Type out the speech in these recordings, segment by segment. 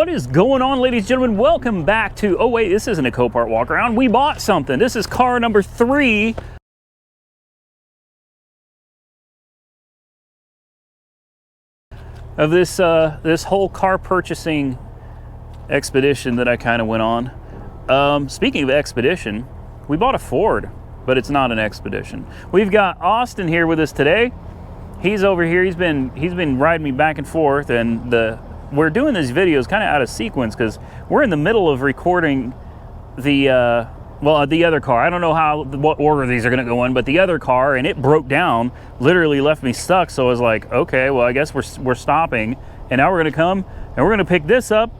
What is going on, ladies and gentlemen? Welcome back to, oh wait, this isn't a Copart walk around. We bought something. This is car number 3 of this this whole car purchasing expedition that I kind of went on. Speaking of expedition, we bought a Ford, but it's not an expedition. We've got Austin here with us today. He's over here. He's been riding me back and forth, and we're doing these videos kind of out of sequence because we're in the middle of recording the other car. I don't know what order these are going to go in, but the other car, and it broke down, literally left me stuck. So I was like, okay, well, I guess we're stopping, and now we're going to come and we're going to pick this up.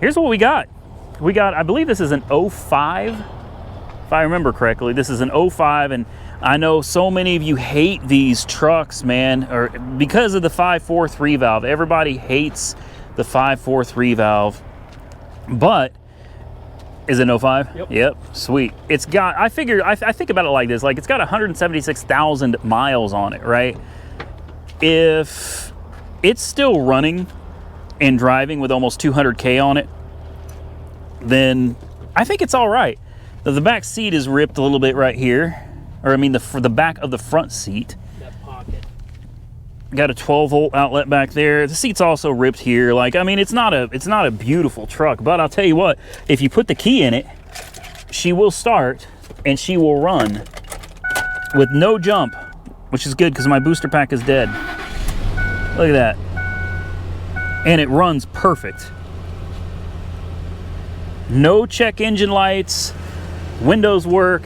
Here's what we got. I believe this is an 05, if I remember correctly. This is an 05, and I know so many of you hate these trucks, man, or because of the 5.43 valve. Everybody hates the 5.43 valve, but is it an 05? Yep, sweet. It's got, I think about it like this, like it's got 176,000 miles on it, right? If it's still running and driving with almost 200K on it, then I think it's all right. The back seat is ripped a little bit right here. Or I mean the back of the front seat. That pocket. Got a 12-volt outlet back there. The seat's also ripped here. Like, I mean, it's not a beautiful truck, but I'll tell you what, if you put the key in it, she will start and she will run with no jump, which is good because my booster pack is dead. Look at that. And it runs perfect. No check engine lights, windows work.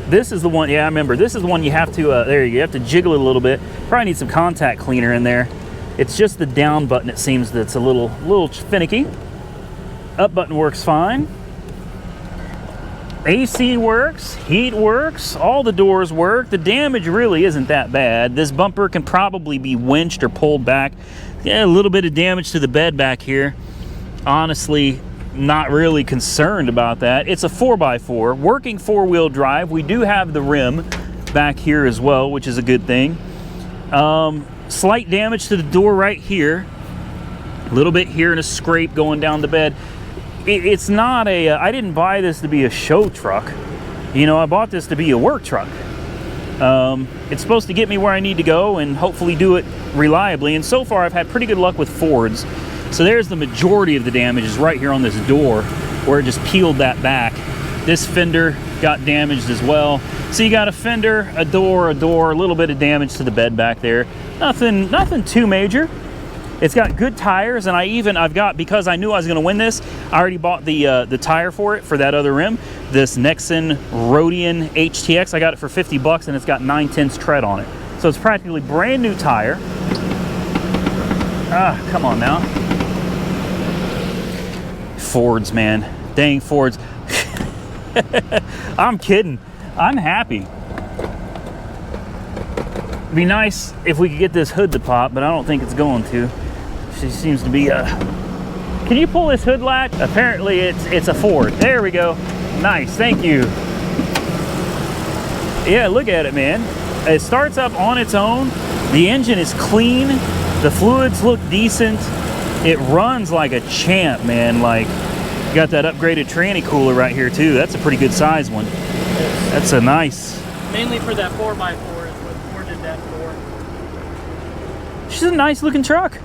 This is the one, yeah, I remember. This is the one you have to, you have to jiggle it a little bit. Probably need some contact cleaner in there. It's just the down button, it seems, that's a little finicky. Up button works fine. AC works, heat works, all the doors work. The damage really isn't that bad. This bumper can probably be winched or pulled back. Yeah, a little bit of damage to the bed back here. Honestly, not really concerned about that. It's a 4x4 working 4-wheel drive. We do have the rim back here as well, which is a good thing. Slight damage to the door right here, a little bit here and a scrape going down the bed. It's not a I didn't buy this to be a show truck, you know. I bought this to be a work truck. It's supposed to get me where I need to go and hopefully do it reliably, and so far I've had pretty good luck with Fords. So there's the majority of the damage is right here on this door where it just peeled that back. This fender got damaged as well. So you got a fender, a door, a little bit of damage to the bed back there. Nothing too major. It's got good tires, and I've got, because I knew I was gonna win this, I already bought the tire for it, for that other rim. This Nexen Rhodian HTX, I got it for 50 bucks, and it's got 9/10 tread on it. So it's practically brand new tire. Come on now. Fords, man. Dang Fords. I'm kidding. I'm happy. It'd be nice if we could get this hood to pop, but I don't think it's going to. She seems to be Can you pull this hood latch? Apparently it's a Ford. There we go. Nice, thank you. Yeah, look at it, man. It starts up on its own. The engine is clean. The fluids look decent. It runs like a champ, man. Like, got that upgraded tranny cooler right here too. That's a pretty good size one. That's a nice. Mainly for that 4x4 is what Ford did that for. She's a nice looking truck.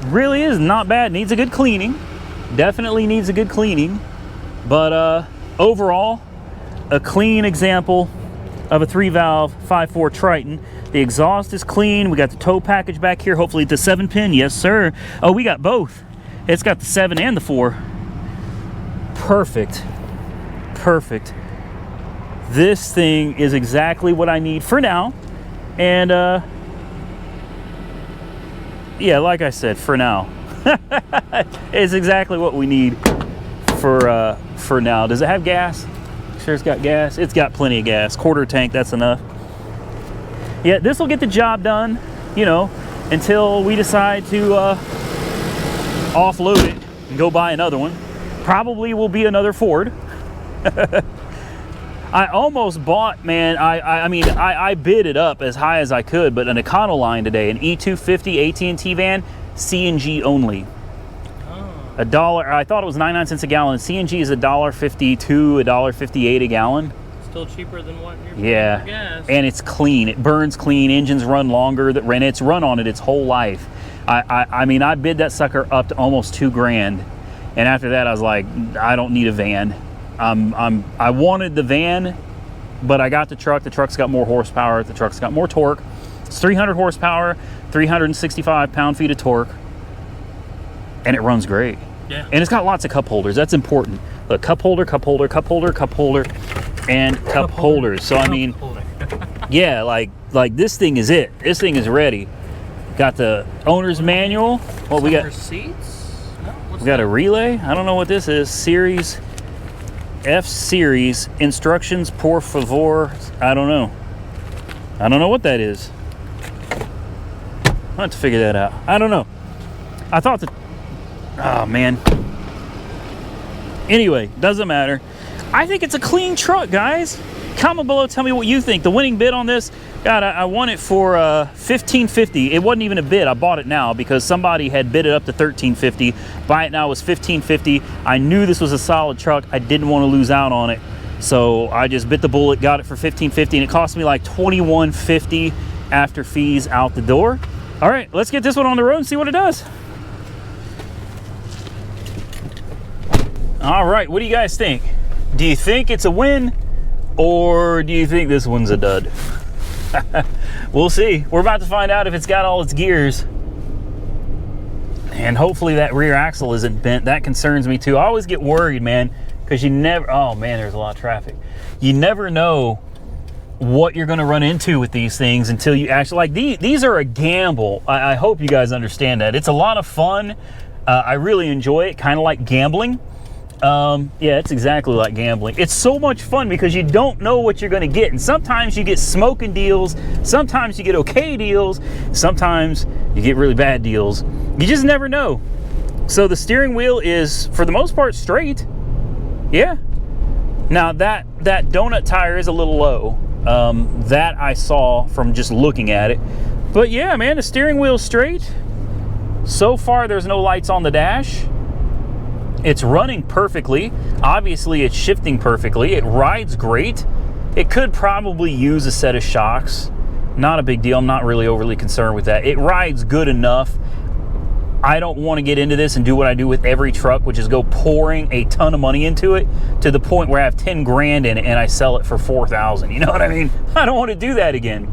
Really is not bad. Needs a good cleaning. Definitely needs a good cleaning. But overall, a clean example of a 3-valve 5.4 Triton. The exhaust is clean. We got the tow package back here. Hopefully it's a 7-pin. Yes, sir. Oh, we got both. It's got the 7 and the 4. Perfect. Perfect. This thing is exactly what I need for now. And yeah, like I said, for now. It's exactly what we need for now. Does it have gas? Sure, it's got gas. It's got plenty of gas. Quarter tank, that's enough. Yeah, this will get the job done, you know, until we decide to offload it and go buy another one. Probably will be another Ford. I almost bought, man, I mean, I bid it up as high as I could, but an Econoline today, an E250 AT&T van, CNG only. $1. I thought it was 99 cents a gallon. CNG is $1.52, $1.58 a gallon. Still cheaper than what you're paying for gas. And it's clean. It burns clean. Engines run longer. And it's run on it its whole life. I mean, I bid that sucker up to almost $2,000, and after that, I was like, I don't need a van. I wanted the van, but I got the truck. The truck's got more horsepower. The truck's got more torque. It's 300 horsepower, 365 pound-feet of torque, and it runs great. Yeah. And it's got lots of cup holders. That's important. Look, cup holder, cup holder, cup holder, cup holder, and cup holders. So I mean, yeah, like this thing is it. This thing is ready. Got the owner's manual. What we got? Seats? No, we got a relay. I don't know what this is. Series F series instructions por favor. I don't know. I don't know what that is. I'll have to figure that out. I don't know. I thought that. Oh man. Anyway, doesn't matter. I think it's a clean truck, guys. Comment below, tell me what you think. The winning bid on this, God, I won it for $1,550. It wasn't even a bid. I bought it now because somebody had bid it up to $1,350. Buy it now was $1,550. I knew this was a solid truck. I didn't want to lose out on it, so I just bit the bullet, got it for $1,550, and it cost me like $21.50 after fees out the door. All right, let's get this one on the road and see what it does. All right, what do you guys think? Do you think it's a win? Or do you think this one's a dud? We'll see. We're about to find out if it's got all its gears. And hopefully that rear axle isn't bent. That concerns me too. I always get worried, man, because you never, oh man, there's a lot of traffic. You never know what you're going to run into with these things until you actually, like these are a gamble. I hope you guys understand that. It's a lot of fun. I really enjoy it, kind of like gambling. Yeah, it's exactly like gambling. It's so much fun because you don't know what you're going to get. And sometimes you get smoking deals. Sometimes you get okay deals. Sometimes you get really bad deals. You just never know. So the steering wheel is, for the most part, straight. Yeah. Now that donut tire is a little low. That I saw from just looking at it. But yeah, man, the steering wheel's straight. So far, there's no lights on the dash. It's running perfectly. Obviously, it's shifting perfectly. It rides great. It could probably use a set of shocks. Not a big deal. I'm not really overly concerned with that. It rides good enough. I don't want to get into this and do what I do with every truck, which is go pouring a ton of money into it to the point where I have 10 grand in it and I sell it for 4,000. You know what I mean? I don't want to do that again.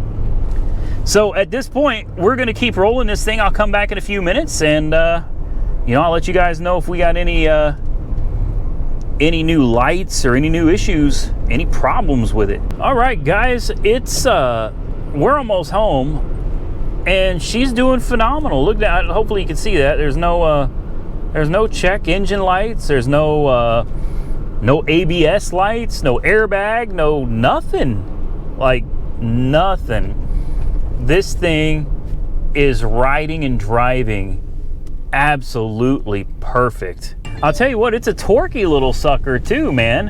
So at this point, we're going to keep rolling this thing. I'll come back in a few minutes and you know, I'll let you guys know if we got any new lights or any new issues, any problems with it. All right, guys, it's we're almost home, and she's doing phenomenal. Look at, hopefully you can see that. There's no check engine lights. There's no ABS lights, no airbag, no nothing. Like nothing. This thing is riding and driving absolutely perfect. I'll tell you what, it's a torquey little sucker too, man.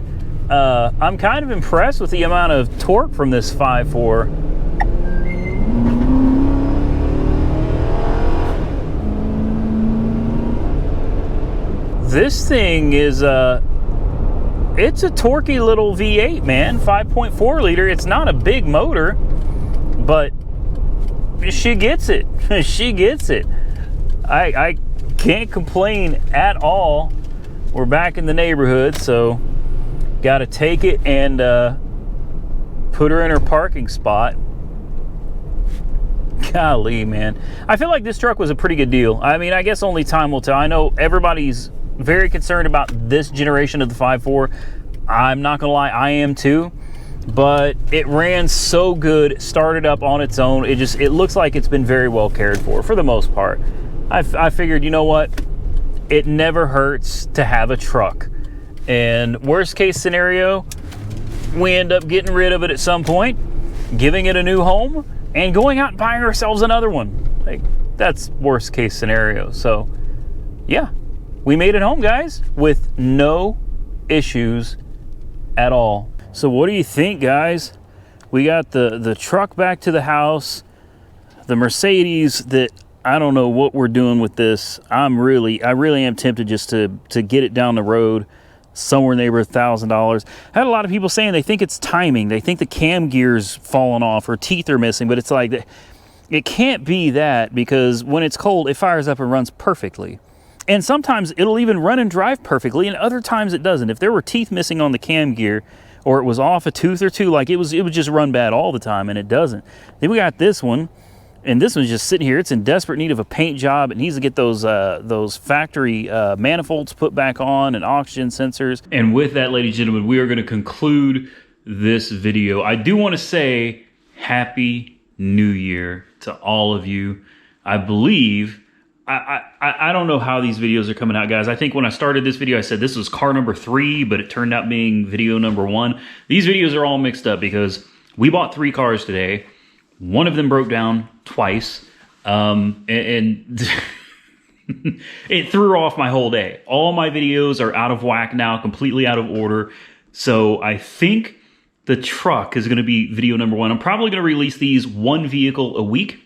I'm kind of impressed with the amount of torque from this 5.4. This thing is it's a torquey little V8, man. 5.4 liter. It's not a big motor, but she gets it. She gets it. I can't complain at all. We're back in the neighborhood, so got to take it and put her in her parking spot. Golly, man. I feel like this truck was a pretty good deal. I mean, I guess only time will tell. I know everybody's very concerned about this generation of the 5.4. I'm not gonna lie, I am too. But it ran so good, started up on its own. It looks like it's been very well cared for the most part. I figured, you know what? It never hurts to have a truck. And worst case scenario, we end up getting rid of it at some point, giving it a new home, and going out and buying ourselves another one. Like, that's worst case scenario. So, yeah, we made it home, guys, with no issues at all. So what do you think, guys? We got the truck back to the house, the Mercedes that I don't know what we're doing with this. I really am tempted just to get it down the road somewhere in the neighborhood of $1,000. I had a lot of people saying they think it's timing. They think the cam gear's falling off or teeth are missing, but it's like, it can't be that, because when it's cold, it fires up and runs perfectly. And sometimes it'll even run and drive perfectly, and other times it doesn't. If there were teeth missing on the cam gear, or it was off a tooth or two, like it would just run bad all the time, and it doesn't. Then we got this one, and this one's just sitting here. It's in desperate need of a paint job. It needs to get those factory manifolds put back on and oxygen sensors. And with that, ladies and gentlemen, we are going to conclude this video. I do want to say Happy New Year to all of you. I believe, I don't know how these videos are coming out, guys. I think when I started this video, I said this was car number 3, but it turned out being video number 1. These videos are all mixed up because we bought 3 cars today. One of them broke down twice, and it threw off my whole day. All my videos are out of whack now, completely out of order. So I think the truck is going to be video number 1. I'm probably going to release these 1 vehicle a week.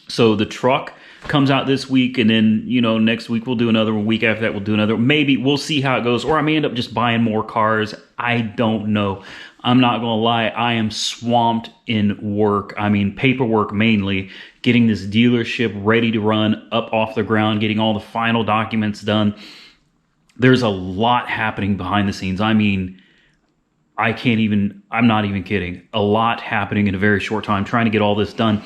So the truck comes out this week, and then, you know, next week we'll do another one. Week after that we'll do another. Maybe we'll see how it goes, or I may end up just buying more cars. I don't know. I'm not gonna lie, I am swamped in work. I mean, paperwork mainly, getting this dealership ready to run up off the ground, getting all the final documents done. There's a lot happening behind the scenes. I mean, I'm not even kidding. A lot happening in a very short time, trying to get all this done.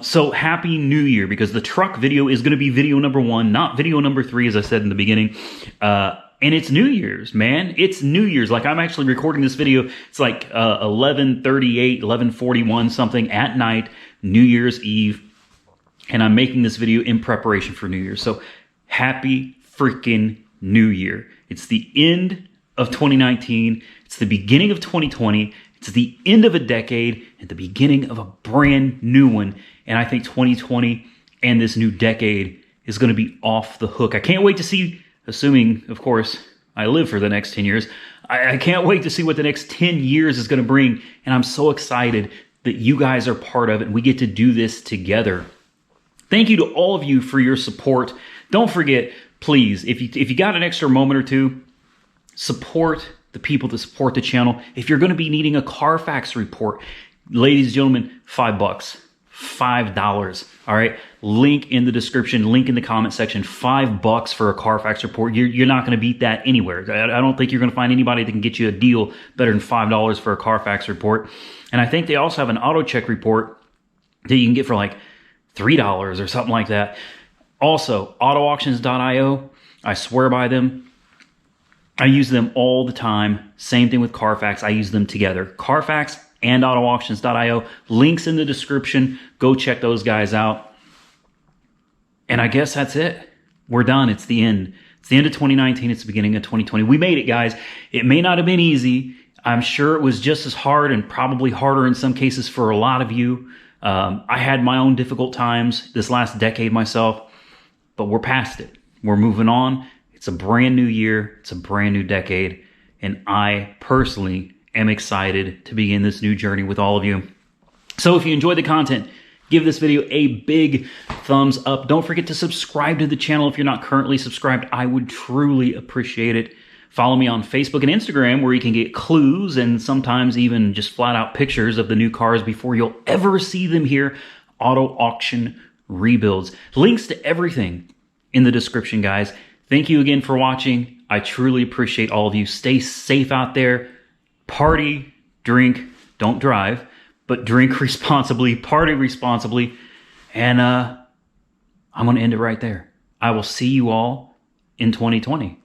So Happy New Year, because the truck video is going to be video number 1, not video number 3, as I said in the beginning. And it's New Year's, man. It's New Year's. Like, I'm actually recording this video. It's like 11:38, 11:41 something at night, New Year's Eve. And I'm making this video in preparation for New Year's. So Happy freaking New Year. It's the end of 2019. It's the beginning of 2020. It's the end of a decade and the beginning of a brand new one. And I think 2020 and this new decade is going to be off the hook. I can't wait to see, assuming, of course, I live for the next 10 years. I can't wait to see what the next 10 years is going to bring. And I'm so excited that you guys are part of it and we get to do this together. Thank you to all of you for your support. Don't forget, please, if you got an extra moment or two, support the people that support the channel. If you're going to be needing a Carfax report, ladies and gentlemen, $5. $5. All right. Link in the description, link in the comment section. $5 for a Carfax report. You're not going to beat that anywhere. I don't think you're going to find anybody that can get you a deal better than $5 for a Carfax report. And I think they also have an auto check report that you can get for like $3 or something like that. Also, autoauctions.io. I swear by them. I use them all the time. Same thing with Carfax. I use them together. Carfax and autoauctions.io. Links in the description. Go check those guys out. And I guess that's it. We're done. It's the end. It's the end of 2019. It's the beginning of 2020. We made it, guys. It may not have been easy. I'm sure it was just as hard and probably harder in some cases for a lot of you. I had my own difficult times this last decade myself, but we're past it. We're moving on. It's a brand new year. It's a brand new decade. And I personally am excited to begin this new journey with all of you. So if you enjoyed the content, give this video a big thumbs up. Don't forget to subscribe to the channel if you're not currently subscribed. I would truly appreciate it. Follow me on Facebook and Instagram, where you can get clues and sometimes even just flat out pictures of the new cars before you'll ever see them here. Auto Auction Rebuilds. Links to everything in the description, guys. Thank you again for watching. I truly appreciate all of you. Stay safe out there. Party, drink, don't drive, but drink responsibly, party responsibly. And I'm going to end it right there. I will see you all in 2020.